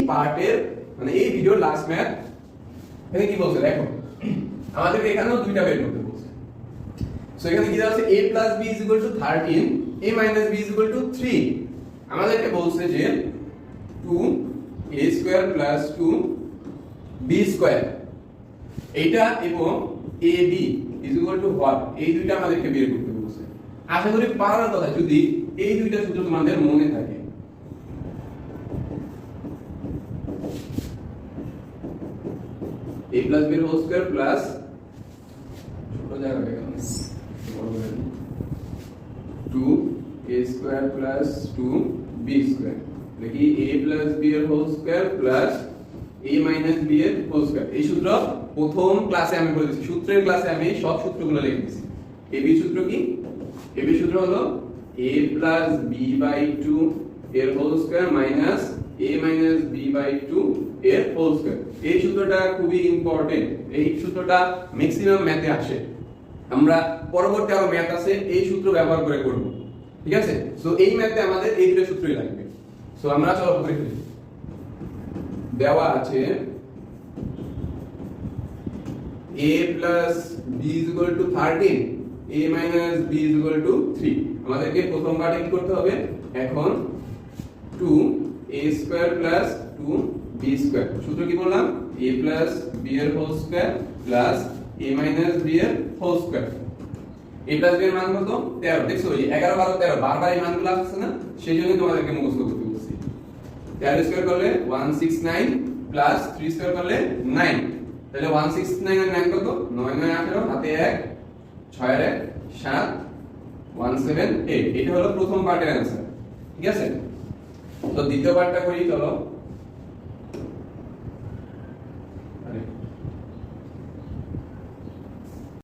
পার্টের মানে এই ভিডিওর লাস্ট ম্যাথ এখানে কি বলছে দেখো আমাদের এখানেও দুইটা বের করতে বলছে সো এখানে কি দেওয়া আছে a + b = 13 a - b = 3 আমাদেরকে বলছে যে 2a² + 2b² এইটা এবং ab = what এই দুইটা আমাদেরকে বের করতে বলছে আশা করি পারার কথা যদি এই দুইটা সূত্র তোমাদের মনে থাকে a + b² প্লাস ছোট জায়গা হয়ে গেল 2a² + 2b² দেখি a + b² plus a - b² এই সূত্র প্রথম ক্লাসে আমি বলে দিয়েছি সূত্রের ক্লাসে আমি সব সূত্রগুলো লিখে দিয়েছি ab সূত্র কি ab সূত্র হলো a + b/2 এর whole square minus a - b/2 এর হোল স্কয়ার এই সূত্রটা খুবই ইম্পর্টেন্ট এই সূত্রটা ম্যাক্সিমাম ম্যাথে আসে আমরা পরবর্তী আরো ম্যাথ আছে এই সূত্র ব্যবহার করে করব ঠিক আছে সো এই ম্যাথে আমাদের এই দুটো সূত্রই লাগবে সো আমরা চলো করে ফেলি দেওয়া আছে a + b = 13 a - b = 3 আমাদেরকে প্রথম পার্টে কি করতে হবে এখন 2a² + 2b² সূত্র কি বললাম a + b এর whole square plus a - b এর হোল স্কয়ার a + b এর মান কত 13 দেখছো এই 11 12 13 বারবার এই মানগুলো আসছে না সেইজন্য তোমাদেরকে মুখস্থ করতে বলছি 13 স্কয়ার করলে 169 প্লাস 3 স্কয়ার করলে 9 তাহলে 169 আর 9 কত 9 9 18 হাতে 1 6 এর 1 7 178 এটা হলো প্রথম পার্টের आंसर ঠিক আছে তো দ্বিতীয় পার্টটা করি চলো আরে